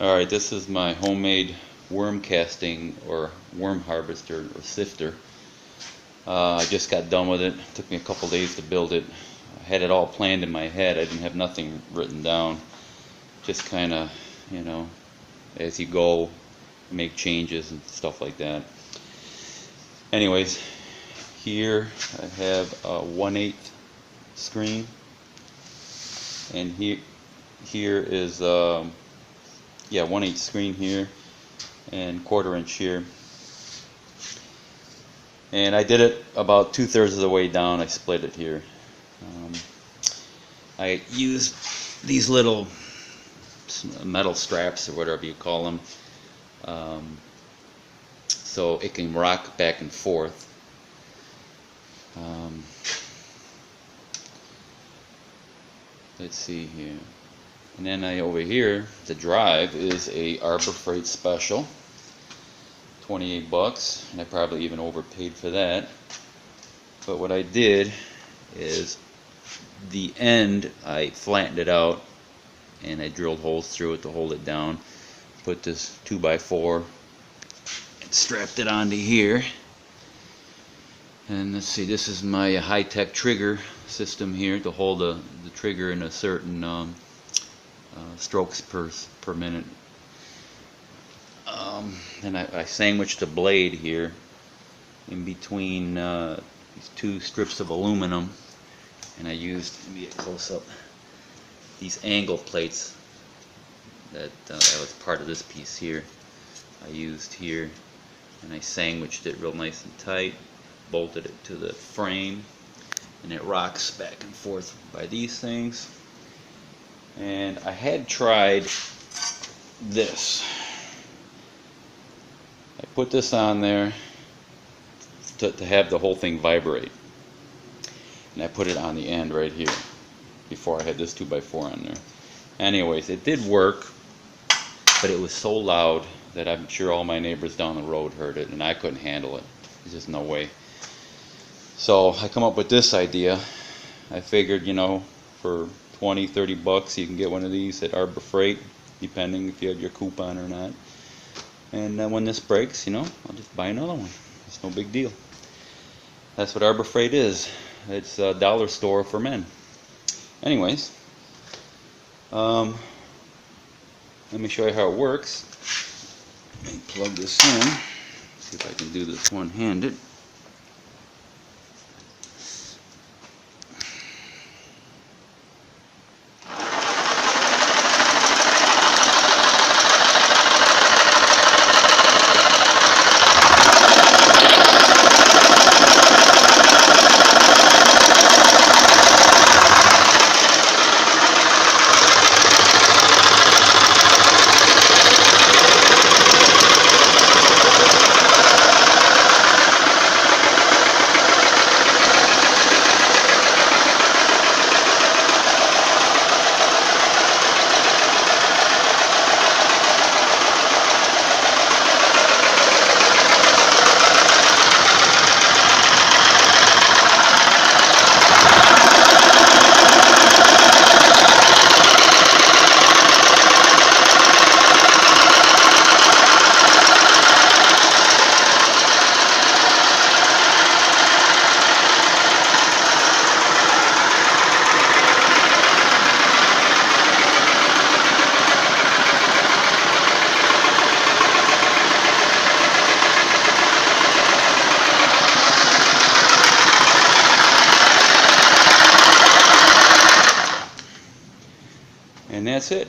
Alright, this is my homemade worm casting or worm harvester or sifter. I just got done with it. It took me a couple days to build it. I had it all planned in my head. I didn't have nothing written down. Just kind of, as you go, make changes and stuff like that. Anyways, here I have a 1/8 screen, and here is 1/8 screen here and 1/4 inch here. And I did it about 2/3 of the way down. I split it here. I used these little metal straps or whatever you call them, so it can rock back and forth. Let's see here. And then over here, the drive is a Arbor Freight special, 28 bucks, and I probably even overpaid for that. But what I did is the end, I flattened it out and I drilled holes through it to hold it down. Put this 2x4 and strapped it onto here. And let's see, this is my high-tech trigger system here to hold the trigger in a certain strokes per minute. And I sandwiched the blade here in between these two strips of aluminum, and I used, let me get close up, these angle plates that was part of this piece here. I used here, and I sandwiched it real nice and tight, bolted it to the frame, and it rocks back and forth by these things. And I had tried this. I put this on there to have the whole thing vibrate, and I put it on the end right here before I had this 2x4 on there. Anyways, it did work, but it was so loud that I'm sure all my neighbors down the road heard it, and I couldn't handle it. There's just no way. So I come up with this idea. I figured, for 20-30 bucks you can get one of these at Arbor Freight, depending if you have your coupon or not. And when this breaks, I'll just buy another one. It's no big deal. That's what Arbor Freight is. It's a dollar store for men. Anyways, let me show you how it works. Let me plug this in. See if I can do this one-handed. And that's it.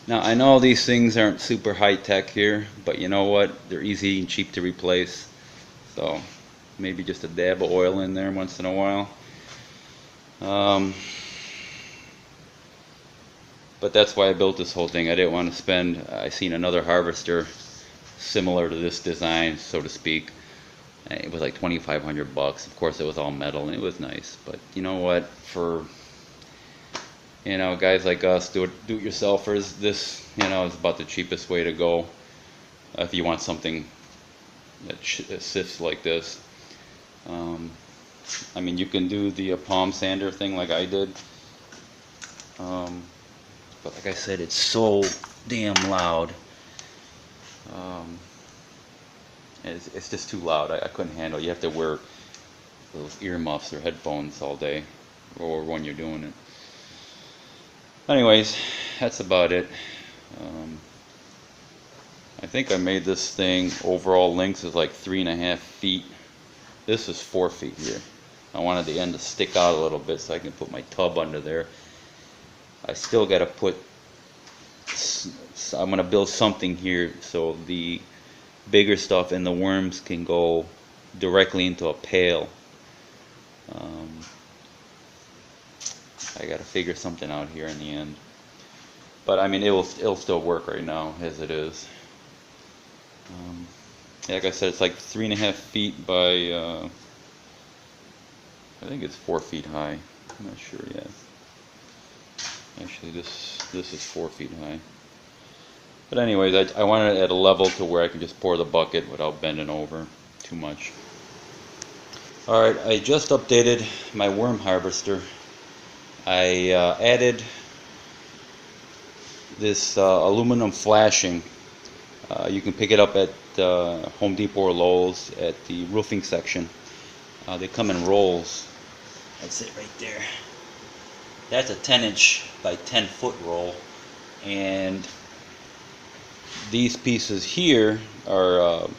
Now I know these things aren't super high-tech here, but you know what? They're easy and cheap to replace. So maybe just a dab of oil in there once in a while. But that's why I built this whole thing. I didn't want to spend, I seen another harvester similar to this design, so to speak. It was like 2,500 bucks. Of course it was all metal and it was nice, but you know what, for guys like us, do-it-yourselfers, this is about the cheapest way to go if you want something that sifts like this. I mean, you can do the palm sander thing like I did, but but like I said, it's so damn loud. It's just too loud. I couldn't handle it. You have to wear those earmuffs or headphones all day, or when you're doing it. Anyways, that's about it. I think I made this thing, overall length is like 3.5 feet. This is 4 feet here. I wanted the end to stick out a little bit so I can put my tub under there. I still got to put, I'm going to build something here so the bigger stuff and the worms can go directly into a pail. I got to figure something out here in the end. But I mean, it'll still work right now as it is. Like I said, it's like 3.5 feet by, I think it's 4 feet high. I'm not sure yet. Actually, this is 4 feet high. But anyways, I wanted it at a level to where I can just pour the bucket without bending over too much. Alright, I just updated my worm harvester. I added this aluminum flashing. You can pick it up at Home Depot or Lowe's at the roofing section. They come in rolls. That's it right there. That's a 10-inch by 10-foot roll, and these pieces here are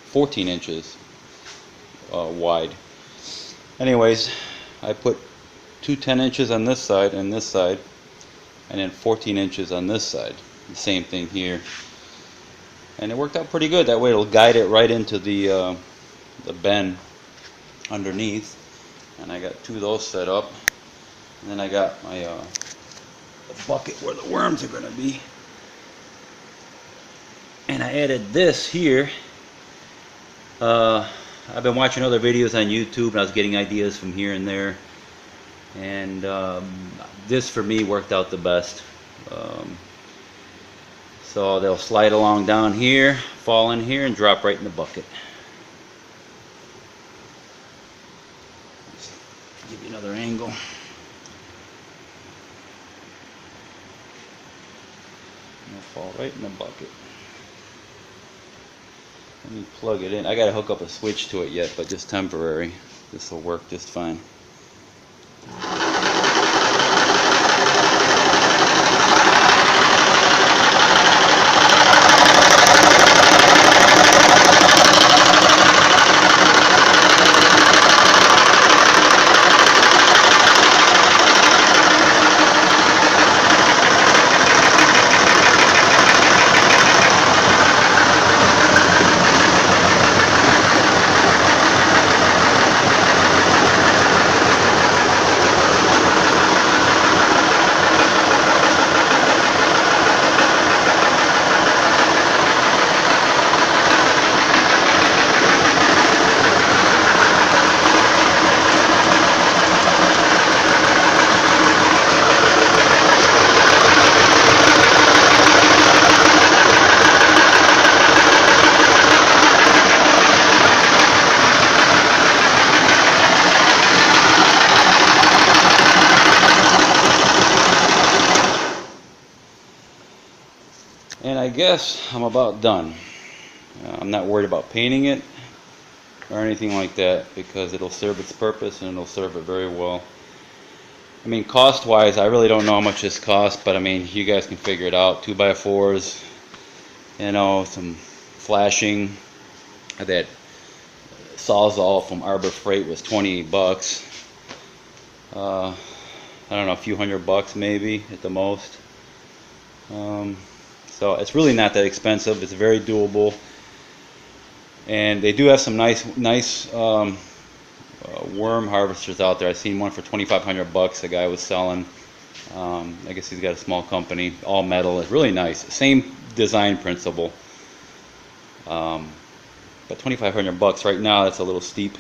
14 inches wide. Anyways, I put two 10 inches on this side and this side, and then 14 inches on this side. The same thing here. And it worked out pretty good. That way it'll guide it right into the bend underneath. And I got two of those set up. And then I got my the bucket where the worms are going to be. And I added this here. I've been watching other videos on YouTube, and I was getting ideas from here and there. And this for me worked out the best. So they'll slide along down here, fall in here, and drop right in the bucket. Let's give you another angle. They'll fall right in the bucket. Let me plug it in. I gotta hook up a switch to it yet, but just temporary. This will work just fine. And I guess I'm about done. I'm not worried about painting it or anything like that, because it'll serve its purpose and it'll serve it very well. I mean, cost wise, I really don't know how much this costs, but I mean, you guys can figure it out. 2x4s, you know, some flashing. That Sawzall from Arbor Freight was 28 bucks. I don't know, a few $100 maybe at the most. So it's really not that expensive. It's very doable, and they do have some nice worm harvesters out there. I seen one for 2,500 bucks. The guy was selling. I guess he's got a small company, all metal. It's really nice. Same design principle. But 2,500 bucks right now, that's a little steep.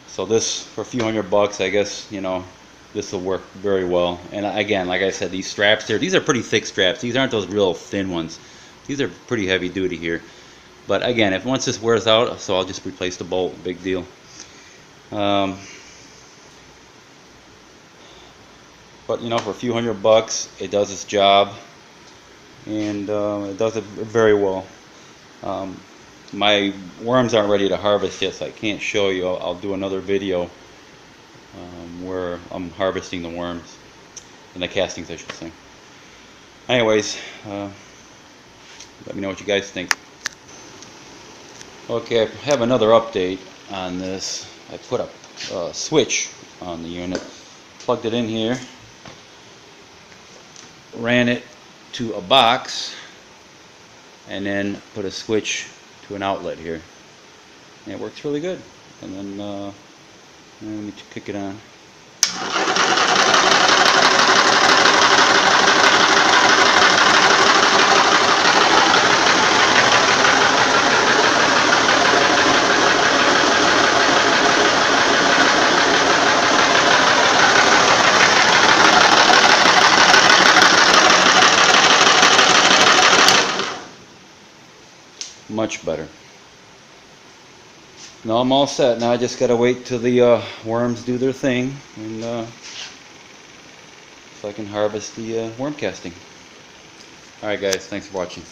So this for a few $100, I guess, you know, this will work very well. And again, like I said, these straps here, these are pretty thick straps. These aren't those real thin ones. These are pretty heavy duty here. But again, if once this wears out, so I'll just replace the bolt, big deal. But But you know, for a few $100, it does its job, and it does it very well. My worms aren't ready to harvest yet, so I can't show you. I'll do another video where I'm harvesting the worms, and the castings, I should say. Anyways, let me know what you guys think. Okay, I have another update on this. I put a switch on the unit, plugged it in here, ran it to a box, and then put a switch to an outlet here. And it works really good. And then let me kick it on. Much better. Now I'm all set. Now I just gotta wait till the worms do their thing, and so I can harvest the worm casting. Alright guys, thanks for watching.